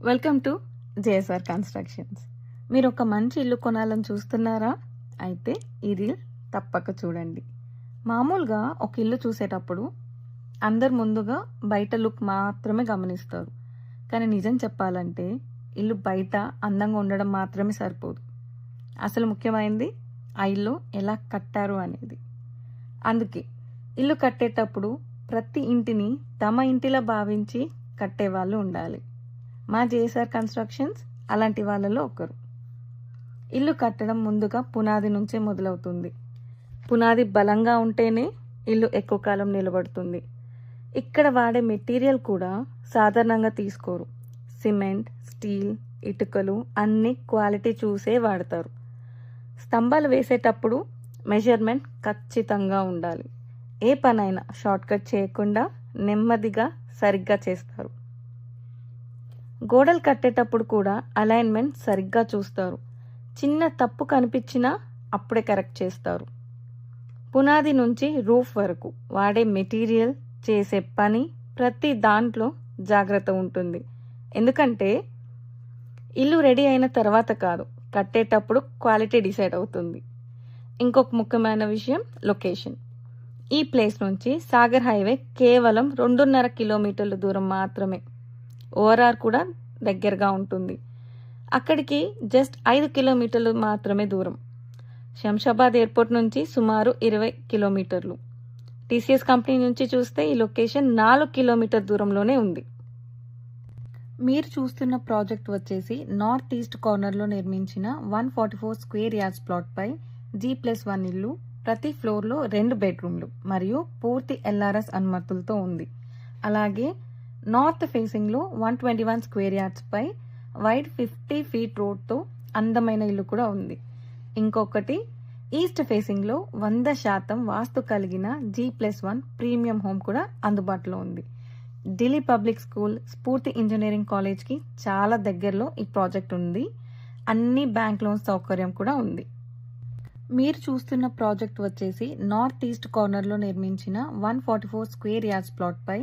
Welcome to JSR constructions. మీరు ఒక మంచి ఇల్లు కొనాలని చూస్తున్నారా? అయితే ఈ రీల్ తప్పక చూడండి. మామూలుగా ఒక ఇల్లు చూసేటప్పుడు అందరు ముందుగా బయట లుక్ మాత్రమే గమనిస్తారు. కానీ నిజం చెప్పాలంటే ఇల్లు బయట అందంగా ఉండడం మాత్రమే సరిపోదు. అసలు ముఖ్యమైనది ఆ ఇల్లు ఎలా కట్టారు అనేది. అందుకే ఇల్లు కట్టేటప్పుడు ప్రతి ఇంటిని తమ ఇంటిలా భావించి కట్టేవాళ్ళు ఉండాలి. మా జేఎస్ఆర్ కన్స్ట్రక్షన్స్ అలాంటి వాళ్ళలో ఒకరు. ఇల్లు కట్టడం ముందుగా పునాది నుంచే మొదలవుతుంది. పునాది బలంగా ఉంటేనే ఇల్లు ఎక్కువ కాలం నిలబడుతుంది. ఇక్కడ వాడే మెటీరియల్ కూడా సాధారణంగా తీసుకోరు. సిమెంట్, స్టీల్, ఇటుకలు అన్ని క్వాలిటీ చూసే వాడతారు. స్తంభాలు వేసేటప్పుడు మెజర్మెంట్ ఖచ్చితంగా ఉండాలి. ఏ పనైనా షార్ట్కట్ చేయకుండా నెమ్మదిగా సరిగ్గా చేస్తారు. గోడలు కట్టేటప్పుడు కూడా అలైన్మెంట్ సరిగ్గా చూస్తారు. చిన్న తప్పు కనిపించినా అప్పుడే కరెక్ట్ చేస్తారు. పునాది నుంచి రూఫ్ వరకు వాడే మెటీరియల్, చేసే పని ప్రతి దాంట్లో జాగ్రత్త ఉంటుంది. ఎందుకంటే ఇల్లు రెడీ అయిన తర్వాత కాదు, కట్టేటప్పుడు క్వాలిటీ డిసైడ్ అవుతుంది. ఇంకొక ముఖ్యమైన విషయం లొకేషన్. ఈ ప్లేస్ నుంచి సాగర్ హైవే కేవలం 2.5 కిలోమీటర్ల దూరం మాత్రమే. ఓఆర్ఆర్ కూడా దగ్గరగా ఉంటుంది. అక్కడికి జస్ట్ 5 కిలోమీటర్లు మాత్రమే దూరం. శంషాబాద్ ఎయిర్పోర్ట్ నుంచి సుమారు 20 కిలోమీటర్లు. టీసీఎస్ కంపెనీ నుంచి చూస్తే ఈ లొకేషన్ 4 కిలోమీటర్ దూరంలోనే ఉంది. మీరు చూస్తున్న ప్రాజెక్ట్ వచ్చేసి నార్త్ ఈస్ట్ కార్నర్లో నిర్మించిన 144 స్క్వేర్ యార్డ్స్ ప్లాట్పై G+1 ఇల్లు. ప్రతి ఫ్లోర్లో 2 బెడ్రూమ్లు మరియు పూర్తి ఎల్ఆర్ఎస్ అనుమతులతో ఉంది. అలాగే నార్త్ ఫేసింగ్లో 121 స్క్వేర్ యార్డ్స్పై వైడ్ 50 ఫీట్ రోడ్తో అందమైన ఇల్లు కూడా ఉంది. ఇంకొకటి ఈస్ట్ ఫేసింగ్లో 100% వాస్తు కలిగిన G+1 ప్రీమియం హోమ్ కూడా అందుబాటులో ఉంది. ఢిల్లీ పబ్లిక్ స్కూల్, స్ఫూర్తి ఇంజనీరింగ్ కాలేజ్కి చాలా దగ్గరలో ఈ ప్రాజెక్ట్ ఉంది. అన్ని బ్యాంక్ లోన్ సౌకర్యం కూడా ఉంది. మీరు చూస్తున్న ప్రాజెక్ట్ వచ్చేసి నార్త్ ఈస్ట్ కార్నర్లో నిర్మించిన 144 స్క్వేర్ యార్డ్స్ ప్లాట్పై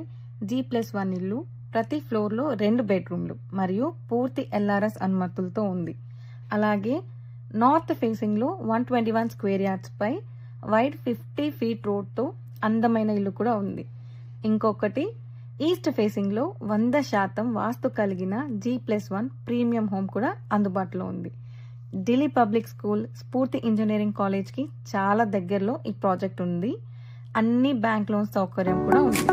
G+1 ఇల్లు. ప్రతి ఫ్లోర్లో 2 బెడ్రూమ్లు మరియు పూర్తి ఎల్ఆర్ఎస్ అనుమతులతో ఉంది. అలాగే నార్త్ ఫేసింగ్లో 121 స్క్వేర్ యార్డ్స్పై వైడ్ 50 ఫీట్ రోడ్తో అందమైన ఇల్లు కూడా ఉంది. ఇంకొకటి ఈస్ట్ ఫేసింగ్లో 100% వాస్తు కలిగిన G+1 ప్రీమియం హోమ్ కూడా అందుబాటులో ఉంది. ఢిల్లీ పబ్లిక్ స్కూల్, స్ఫూర్తి ఇంజనీరింగ్ కాలేజ్కి చాలా దగ్గరలో ఈ ప్రాజెక్ట్ ఉంది. అన్ని బ్యాంక్ లోన్ సౌకర్యం కూడా ఉంది.